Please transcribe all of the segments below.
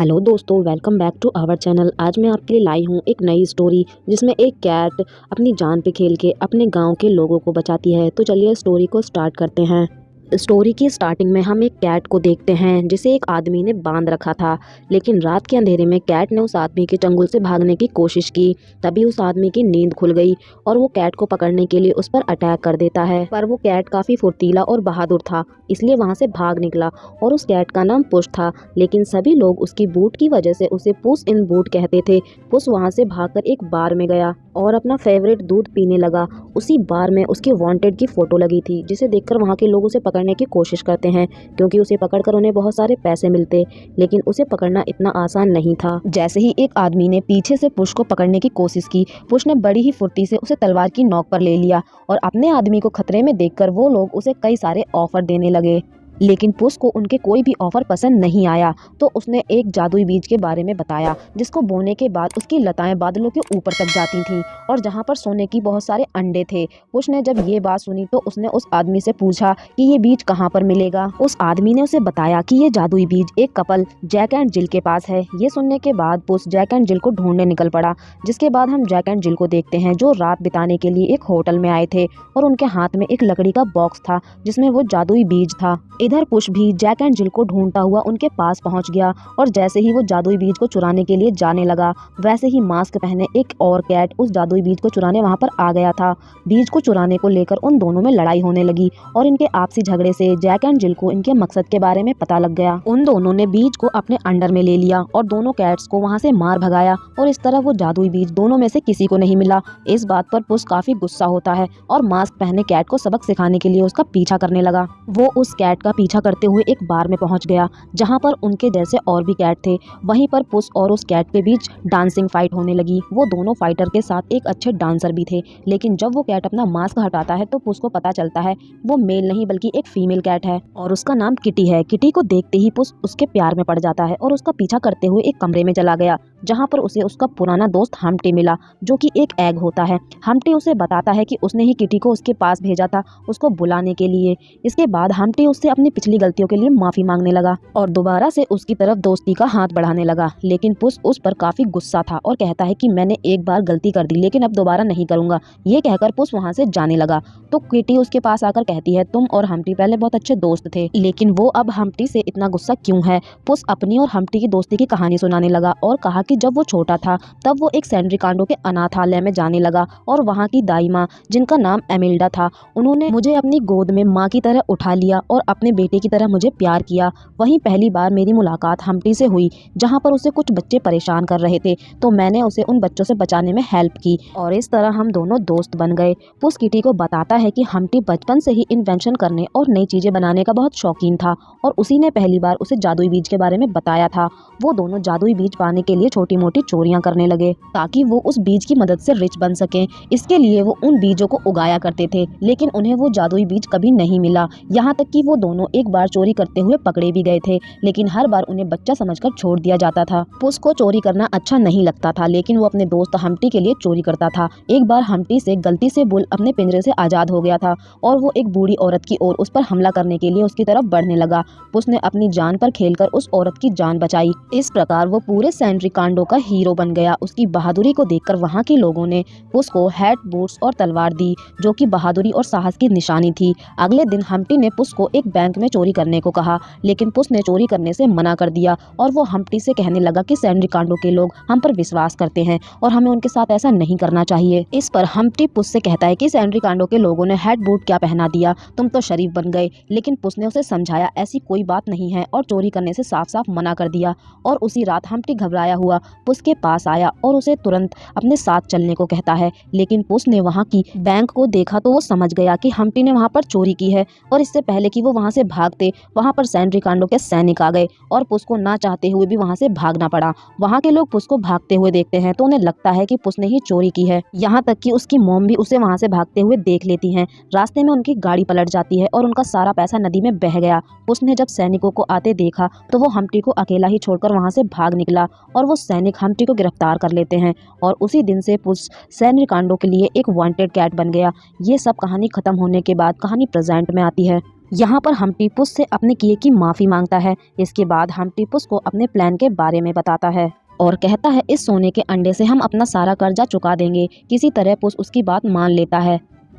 Hello दोस्तों, welcome back to our channel. आज मैं आपके लिए लाई हूँ एक नई स्टोरी जिसमें एक कैट अपनी जान पे खेल के अपने गांव के लोगों को बचाती है। तो चलिए स्टोरी को स्टार्ट करते हैं। स्टोरी की स्टार्टिंग में हम एक कैट को देखते हैं जिसे एक आदमी ने बांध रखा था, लेकिन रात के अंधेरे में कैट ने उस आदमी के चंगुल से भागने की कोशिश की। तभी उस आदमी की नींद खुल गई और वो कैट को पकड़ने के लिए उस पर अटैक कर देता है। पर वो कैट काफी फुर्तीला और बहादुर था, इसलिए वहां से भाग निकला और उस कैट का नाम पुश था। लेकिन सभी लोग उसकी बूट की वजह से उसे पुस इन बूट कहते थे। पुस वहां से भागकर एक बार में गया और अपना फेवरेट दूध पीने लगा। उसी बार में उसके वांटेड की फोटो लगी थी, जिसे देखकर वहां के लोग उसे पकड़ने की कोशिश करते हैं, क्योंकि उसे पकड़कर उन्हें बहुत सारे पैसे मिलते। लेकिन उसे पकड़ना इतना आसान नहीं था। जैसे ही एक आदमी ने पीछे से पुश को पकड़ने की कोशिश की, पुश ने बड़ी ही फुर्ती से उसे तलवार की नोक पर ले लिया और अपने आदमी को खतरे में देखकर वो लोग उसे कई सारे ऑफर देने लगे। लेकिन पुस को उनके कोई भी ऑफर पसंद नहीं आया, तो उसने एक जादुई बीज के बारे में बताया, जिसको बोने के बाद उसकी लताएं बादलों के ऊपर तक जाती थीं और जहां पर सोने की बहुत सारे अंडे थे। पुस ने जब ये बात सुनी तो उसने उस आदमी से पूछा कि ये बीज कहाँ पर मिलेगा। उस आदमी ने उसे बताया कि ये जादुई बीज एक कपल जैक एंड जिल के पास है। ये सुनने के बाद पुस जैक एंड जिल को ढूंढने निकल पड़ा। जिसके बाद हम जैक एंड जिल को देखते हैं, जो रात बिताने के लिए एक होटल में आए थे और उनके हाथ में एक लकड़ी का बॉक्स था जिसमें वो जादुई बीज था। इधर पुश भी जैक एंड जिल को ढूंढता हुआ उनके पास पहुंच गया और जैसे ही वो जादुई बीज को चुराने के लिए जाने लगा, वैसे ही मास्क पहने एक और कैट उस जादुई बीज को चुराने वहां पर आ गया था। बीज को चुराने को लेकर उन दोनों में लड़ाई होने लगी और इनके आपसी झगड़े से जैक एंड जिल को इनके मकसद के बारे में पता लग गया। उन दोनों ने बीज को अपने अंडर में ले लिया और दोनों कैट्स को वहां से मार भगाया और इस तरह वो जादुई बीज दोनों में से किसी को नहीं मिला। इस बात पर पुस काफी गुस्सा होता है और मास्क पहने कैट को सबक सिखाने के लिए उसका पीछा करने लगा। वो उस कैट का पीछा करते हुए एक बार में पहुंच गया जहां पर उनके जैसे और भी कैट थे। वहीं पर पुस और उस कैट के बीच डांसिंग फाइट होने लगी। वो दोनों फाइटर के साथ एक अच्छे डांसर भी थे, लेकिन जब वो कैट अपना मास्क हटाता है तो पुस को पता चलता है वो मेल नहीं बल्कि एक फीमेल कैट है और उसका नाम किटी है। किटी को देखते ही पुस उसके प्यार में पड़ जाता है और उसका पीछा करते हुए एक कमरे में चला गया जहां पर उसे उसका पुराना दोस्त हम्प्टी मिला, जो कि एक एग होता है। हम्प्टी उसे बताता है कि उसने ही किटी को उसके पास भेजा था उसको बुलाने के लिए। इसके बाद हम्प्टी उससे अपनी पिछली गलतियों के लिए माफी मांगने लगा और दोबारा से उसकी तरफ दोस्ती का हाथ बढ़ाने लगा। लेकिन पुस उस पर काफी गुस्सा था और कहता है कि मैंने एक बार गलती कर दी, लेकिन अब दोबारा नहीं करूंगा। ये कहकर पुस वहां से जाने लगा तो किटी उसके पास आकर कहती है, तुम और हम्प्टी पहले बहुत अच्छे दोस्त थे, लेकिन वो अब हम्प्टी से इतना गुस्सा क्यों है। पुस अपनी और हम्प्टी की दोस्ती की कहानी सुनाने लगा और कहा कि जब वो छोटा था तब वो एक सैंड्रिकांडो के अनाथालय में जाने लगा और वहाँ की दाई माँ, जिनका नाम एमिल्डा था, उन्होंने मुझे अपनी गोद में माँ की तरह उठा लिया और अपने बेटे की तरह मुझे प्यार किया। वहीं पहली बार मेरी मुलाकात हम्प्टी से हुई जहाँ पर उसे कुछ बच्चे परेशान कर रहे थे, तो मैंने उसे उन बच्चों से बचाने में हेल्प की और इस तरह हम दोनों दोस्त बन गए। पुस किटी को बताता है कि हम्प्टी बचपन से ही इन्वेंशन करने और नई चीजें बनाने का बहुत शौकीन था और उसी ने पहली बार उसे जादुई बीज के बारे में बताया था। वो दोनों जादुई बीज पाने के लिए छोटी मोटी चोरियां करने लगे ताकि वो उस बीज की मदद से रिच बन सकें। इसके लिए वो उन बीजों को उगाया करते थे, लेकिन उन्हें वो जादुई बीज कभी नहीं मिला। यहाँ तक कि वो दोनों एक बार चोरी करते हुए पकड़े भी गए थे, लेकिन हर बार उन्हें बच्चा समझकर छोड़ दिया जाता था। पुस को चोरी करना अच्छा नहीं लगता था, लेकिन वो अपने दोस्त हम्प्टी के लिए चोरी करता था। एक बार हम्प्टी से गलती से बुल अपने पिंजरे से आजाद हो गया था और वो एक बूढ़ी औरत की ओर उस पर हमला करने के लिए उसकी तरफ बढ़ने लगा। पुस ने अपनी जान पर खेलकर उस औरत की जान बचाई। इस प्रकार वो पूरे सैंड्रिकांडो का हीरो बन गया। उसकी बहादुरी को देखकर वहाँ के लोगों ने पुस को हैट, बूट्स और तलवार दी, जो कि बहादुरी और साहस की निशानी थी। अगले दिन हम्प्टी ने पुस को एक बैंक में चोरी करने को कहा, लेकिन पुस ने चोरी करने से मना कर दिया और वो हम्प्टी से कहने लगा कि सैंड्रिकांडो के लोग हम पर विश्वास करते हैं और हमें उनके साथ ऐसा नहीं करना चाहिए। इस पर हम्प्टी पुस से कहता है कि सैंड्रिकांडो के लोगों ने हैट बूट क्या पहना दिया, तुम तो शरीफ बन गए। लेकिन पुस ने उसे समझाया ऐसी कोई बात नहीं है और चोरी करने से साफ साफ मना कर दिया। और उसी रात हम्प्टी घबराया हुआ पुस के पास आया और उसे तुरंत अपने साथ चलने को कहता है। लेकिन पुस ने वहाँ की बैंक को देखा तो वो समझ गया कि हम्प्टी ने वहाँ पर चोरी की है और इससे पहले कि वो वहाँ से भागते, वहाँ पर सैंड्रिकांडो के सैनिक आ गए और पुस को ना चाहते हुए भी वहाँ से भागना पड़ा। वहाँ के लोग पुस को भागते हुए देखते हैं तो उन्हें लगता है कि पुस ने ही चोरी की है। यहाँ तक कि उसकी मॉम भी उसे वहाँ से भागते हुए देख लेती हैं। रास्ते में उनकी गाड़ी पलट जाती है और उनका सारा पैसा नदी में बह गया। पुस ने जब सैनिकों को आते देखा तो वो हम्प्टी को अकेला ही छोड़कर वहाँ से भाग निकला और वो सैनिक हम्प्टी को गिरफ्तार कर लेते हैं और उसी दिन से पुस सैंड्रिकांडो के लिए एक वांटेड कैट बन गया। ये सब कहानी खत्म होने के बाद कहानी प्रेजेंट में आती है। यहाँ पर हम्प्टी पुस से अपने किए की माफ़ी मांगता है। इसके बाद हम्प्टी पुस को अपने प्लान के बारे में बताता है और कहता है इस सोने के अंडे से हम अपना सारा कर्जा चुका देंगे। किसी तरह पुस उसकी बात मान लेता है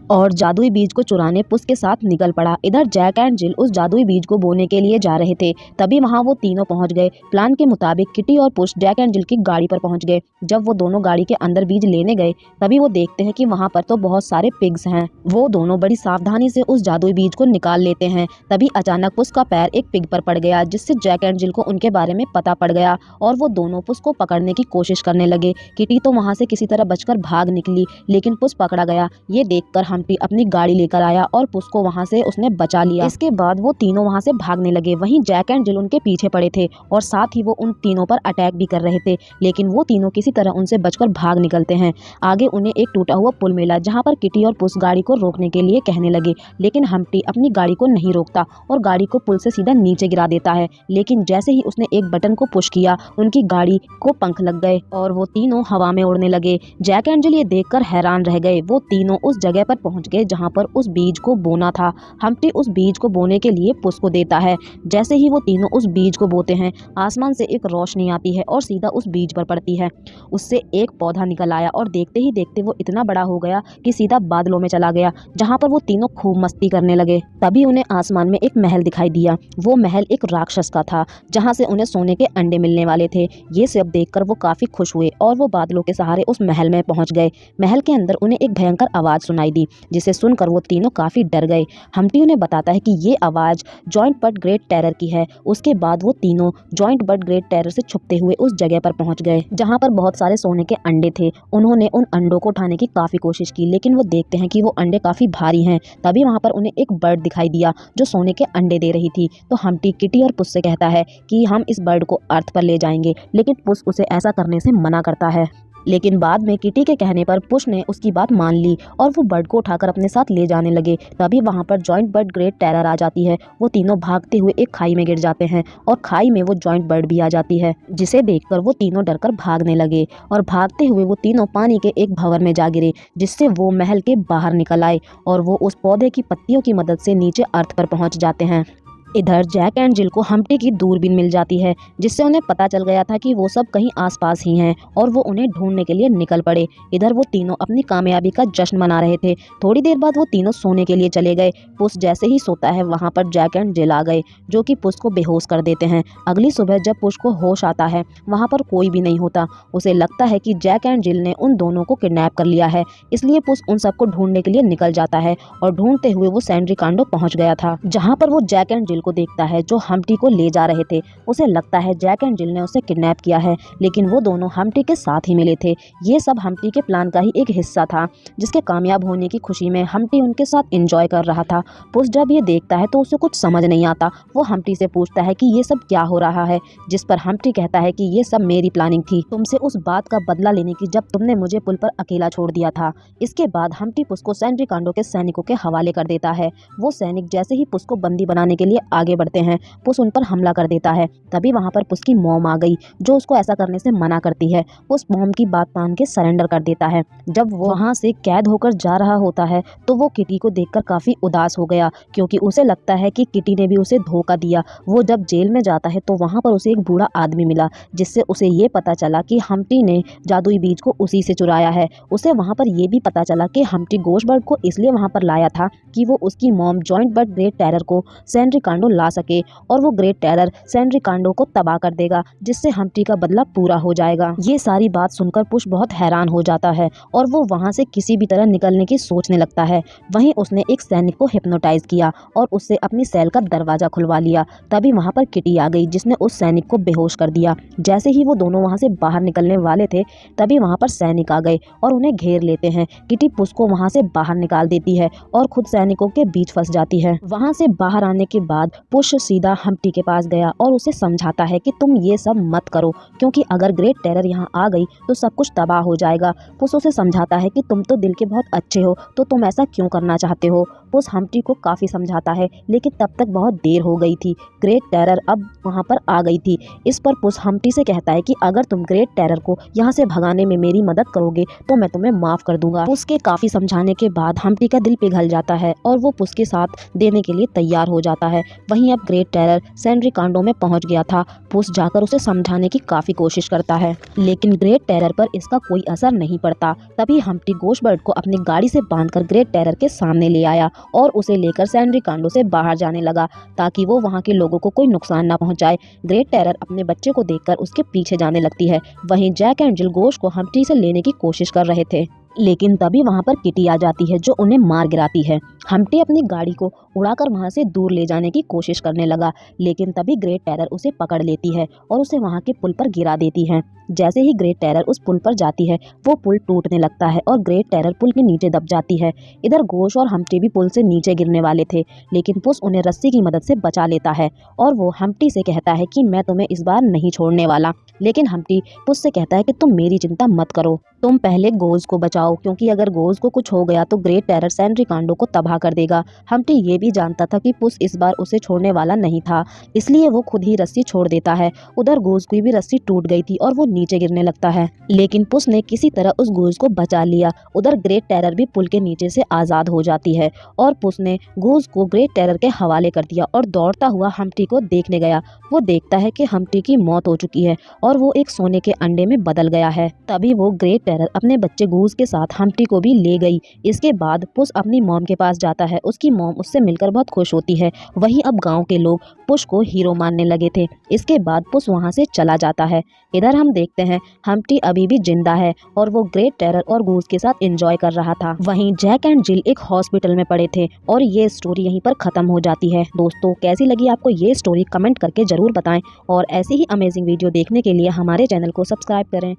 और जादुई बीज को चुराने पुस के साथ निकल पड़ा। इधर जैक एंड जिल उस जादुई बीज को बोने के लिए जा रहे थे। तभी वहां वो तीनों पहुंच गए। प्लान के मुताबिक किटी और पुस जैक एंड जिल की गाड़ी पर पहुंच गए। जब वो दोनों गाड़ी के अंदर बीज लेने गए तभी वो देखते हैं कि वहां पर तो बहुत सारे पिग्स हैं। वो दोनों बड़ी सावधानी से उस जादुई बीज को निकाल लेते हैं। तभी अचानक पुस का पैर एक पिग पर पड़ गया, जिससे जैक एंड जिल को उनके बारे में पता पड़ गया और वो दोनों पुस को पकड़ने की कोशिश करने लगे। किटी तो वहां से किसी तरह बचकर भाग निकली, लेकिन पुस पकड़ा गया। ये देखकर हम्प्टी अपनी गाड़ी लेकर आया और पुस को वहां से उसने बचा लिया। इसके बाद वो तीनों वहां से भागने लगे। वहीं जैक एंड जिल उनके पीछे पड़े थे और साथ ही वो उन तीनों पर अटैक भी कर रहे थे, लेकिन वो तीनों किसी तरह उनसे बचकर भाग निकलते हैं। आगे उन्हें एक टूटा हुआ पुल मिला, जहाँ पर किटी और पुस गाड़ी को रोकने के लिए कहने लगे, लेकिन हम्प्टी अपनी गाड़ी को नहीं रोकता और गाड़ी को पुल से सीधा नीचे गिरा देता है। लेकिन जैसे ही उसने एक बटन को पुश किया, उनकी गाड़ी को पंख लग गए और वो तीनों हवा में उड़ने लगे। जैक एंड जिल ये देखकर हैरान रह गए। वो तीनों उस जगह पर पहुंच गए जहाँ पर उस बीज को बोना था। हम्प्टी उस बीज को बोने के लिए पुस को देता है। जैसे ही वो तीनों उस बीज को बोते हैं, आसमान से एक रोशनी आती है और सीधा उस बीज पर पड़ती है। उससे एक पौधा निकल आया और देखते ही देखते वो इतना बड़ा हो गया कि सीधा बादलों में चला गया, जहाँ पर वो तीनों खूब मस्ती करने लगे। तभी उन्हें आसमान में एक महल दिखाई दिया। वो महल एक राक्षस का था, जहाँ से उन्हें सोने के अंडे मिलने वाले थे। ये सब देखकर वो काफी खुश हुए और वो बादलों के सहारे उस महल में पहुंच गए। महल के अंदर उन्हें एक भयंकर आवाज सुनाई दी, जिसे सुनकर वो तीनों काफी डर गए। हम्प्टी उन्हें बताता है कि ये आवाज जॉइंट बट ग्रेट टेरर की है। उसके बाद वो तीनों जॉइंट बट ग्रेट टेरर से छुपते हुए उस जगह पर पहुंच गए जहां पर बहुत सारे सोने के अंडे थे। उन्होंने उन अंडों को उठाने की काफी कोशिश की, लेकिन वो देखते हैं कि वो अंडे काफी भारी हैं। तभी वहां पर उन्हें एक बर्ड दिखाई दिया जो सोने के अंडे दे रही थी। तो हम्प्टी किटी और पुस से कहता है कि हम इस बर्ड को अर्थ पर ले जाएंगे, लेकिन पुस उसे ऐसा करने से मना करता है। लेकिन बाद में किटी के कहने पर पुस ने उसकी बात मान ली और वो बर्ड को उठाकर अपने साथ ले जाने लगे। तभी वहां पर जॉइंट बर्ड ग्रेट टेरर आ जाती है। वो तीनों भागते हुए एक खाई में गिर जाते हैं और खाई में वो जॉइंट बर्ड भी आ जाती है, जिसे देखकर वो तीनों डरकर भागने लगे और भागते हुए वो तीनों पानी के एक भंवर में जा गिरे, जिससे वो महल के बाहर निकल आए और वो उस पौधे की पत्तियों की मदद से नीचे अर्थ पर पहुंच जाते हैं। इधर जैक एंड जिल को हम्प्टी की दूरबीन मिल जाती है, जिससे उन्हें पता चल गया था कि वो सब कहीं आसपास ही हैं और वो उन्हें ढूंढने के लिए निकल पड़े। इधर वो तीनों अपनी कामयाबी का जश्न मना रहे थे। थोड़ी देर बाद वो तीनों सोने के लिए चले गए। पुस जैसे ही सोता है, वहां पर जैक एंड जिल आ गए, जो कि पुस को बेहोश कर देते हैं। अगली सुबह जब पुस को होश आता है, वहां पर कोई भी नहीं होता। उसे लगता है कि जैक एंड जिल ने उन दोनों को किडनैप कर लिया है, इसलिए पुस उन सबको ढूंढने के लिए निकल जाता है और ढूंढते हुए वो सैंड्रिकांडो पहुंच गया था, जहाँ पर वो जैक एंड जिल को देखता है जो हम्प्टी को ले जा रहे थे। उसे लगता है जैक एंड जिल ने उसे किडनैप किया है, लेकिन वो दोनों हम्प्टी के साथ ही मिले थे। ये सब हम्प्टी के प्लान का ही एक हिस्सा था, जिसके कामयाब होने की खुशी में हम्प्टी उनके साथ एंजॉय कर रहा था। पुस जब ये देखता है तो उसे कुछ समझ नहीं आता। वो हम्प्टी से पूछता है कि ये सब क्या हो रहा है, जिस पर हम्प्टी कहता है कि ये सब मेरी प्लानिंग थी, तुमसे उस बात का बदला लेने की जब तुमने मुझे पुल पर अकेला छोड़ दिया था। इसके बाद हम्प्टी पुस को सैंड्रिकांडो के सैनिकों के हवाले कर देता है। वो सैनिक जैसे ही पुस को बंदी बनाने के लिए आगे बढ़ते हैं, पुस उन पर हमला कर देता है। तभी वहां पर पुस की मॉम आ गई, जो उसको ऐसा करने से मना करती है। पुस मॉम की बात मान के सरेंडर कर देता है। जब वो वहां से कैद होकर जा रहा होता है तो वो किटी को देखकर काफी उदास हो गया, क्योंकि उसे लगता है कि किटी ने भी उसे धोखा दिया। वो जब जेल में जाता है तो वहां पर उसे एक बूढ़ा आदमी मिला, जिससे उसे ये पता चला कि हम्प्टी ने जादुई बीज को उसी से चुराया है। उसे वहां पर यह भी पता चला कि हम्प्टी गोश्त बर्ड को इसलिए वहां पर लाया था कि वो उसकी mom joint bird great terror को सैंड्रिकांडो ला सके और वो ग्रेट टेरर सैंड्रिकांडो को तबाह कर देगा, जिससे हम्प्टी का बदला पूरा हो जाएगा। ये सारी बात सुनकर पुस बहुत हैरान हो जाता है और वो वहां से किसी भी तरह निकलने की सोचने लगता है। वहीं उसने एक सैनिक को हिप्नोटाइज किया और उससे अपनी सेल का दरवाजा खुलवा लिया। तभी वहां पर किटी आ गई, जिसने उस सैनिक को बेहोश कर दिया। जैसे ही वो दोनों वहां से बाहर निकलने वाले थे, तभी वहां पर सैनिक आ गए और उन्हें घेर लेते हैं। किटी पुस को वहां से बाहर निकाल देती है और खुद सैनिकों के बीच फंस जाती है। वहां से बाहर आने के बाद बाद पुश सीधा हम्प्टी के पास गया और उसे समझाता है कि तुम ये सब मत करो, क्योंकि अगर ग्रेट टेरर यहाँ आ गई तो सब कुछ तबाह हो जाएगा। पुश उसे समझाता है कि तुम तो दिल के बहुत अच्छे हो, तो तुम ऐसा क्यों करना चाहते हो। पुश हम्प्टी को काफ़ी समझाता है, लेकिन तब तक बहुत देर हो गई थी। ग्रेट टेरर अब वहाँ पर आ गई थी। इस पर पुश हम्प्टी से कहता है कि अगर तुम ग्रेट टेरर को यहाँ से भगाने में मेरी मदद करोगे तो मैं तुम्हें माफ़ कर दूंगा। पुश के काफ़ी समझाने के बाद हम्प्टी का दिल पिघल जाता है और वो पुश के साथ देने के लिए तैयार हो जाता है। वहीं अब ग्रेट टेरर सैंड्रिकांडो में पहुँच गया था। पुश जाकर उसे समझाने की काफ़ी कोशिश करता है, लेकिन ग्रेट टेरर पर इसका कोई असर नहीं पड़ता। तभी हम्प्टी गोशबर्ड को अपनी गाड़ी से बांधकर ग्रेट टेरर के सामने ले आया और उसे लेकर सैंड्रिकांडो से बाहर जाने लगा, ताकि वो वहाँ के लोगों को कोई नुकसान ना पहुँचाए। ग्रेट टेरर अपने बच्चे को देखकर उसके पीछे जाने लगती है। वहीं जैक एंड जिल गोश को हम्प्टी से लेने की कोशिश कर रहे थे, लेकिन तभी वहां पर किटी आ जाती है जो उन्हें मार गिराती है। हम्प्टी अपनी गाड़ी को उड़ाकर वहां से दूर ले जाने की कोशिश करने लगा, लेकिन तभी ग्रेट टेरर उसे पकड़ लेती है और उसे वहां के पुल पर गिरा देती है। जैसे ही ग्रेट टेरर उस पुल पर जाती है, वो पुल टूटने लगता है और ग्रेट टेरर पुल के नीचे दब जाती है। इधर गोश और हम्प्टी भी पुल से नीचे गिरने वाले थे, लेकिन पुश उन्हें रस्सी की मदद से बचा लेता है और वो हम्प्टी से कहता है कि मैं तुम्हें इस बार नहीं छोड़ने वाला। लेकिन हम्प्टी पुश से कहता है कि तुम मेरी चिंता मत करो, तुम पहले गोज को बचाओ, क्योंकि अगर गोज को कुछ हो गया तो ग्रेट टेरर सैंड्रिकांडो को तबाह कर देगा। हम्प्टी ये भी जानता था कि पुश इस बार उसे छोड़ने वाला नहीं था, इसलिए वो खुद ही रस्सी छोड़ देता है। उधर गोज की भी रस्सी टूट गई थी और वो नीचे गिरने लगता है, लेकिन पुश ने किसी तरह उस गोज को बचा लिया। उधर ग्रेट टेरर भी पुल के नीचे से आज़ाद हो जाती है और पुश ने गोज को ग्रेट टेरर के हवाले कर दिया और दौड़ता हुआ हम्प्टी को देखने गया। वो देखता है कि हम्प्टी की मौत हो चुकी है और वो एक सोने के अंडे में बदल गया है। तभी वो ग्रेट टेरर अपने बच्चे गूज के साथ हम्प्टी को भी ले गई। इसके बाद पुश अपनी मॉम के पास जाता है। उसकी मॉम उससे मिलकर बहुत खुश होती है। वहीं अब गांव के लोग पुश को हीरो मानने लगे थे। इसके बाद पुश वहां से चला जाता है। इधर हम देखते हैं हम्प्टी अभी भी जिंदा है और वो ग्रेट टेरर और गूज के साथ एंजॉय कर रहा था। वहीं जैक एंड जिल एक हॉस्पिटल में पड़े थे और ये स्टोरी यहीं पर खत्म हो जाती है। दोस्तों, कैसी लगी आपको ये स्टोरी कमेंट करके जरूर बताएं और ऐसी ही अमेजिंग वीडियो देखने के लिए हमारे चैनल को सब्सक्राइब करें।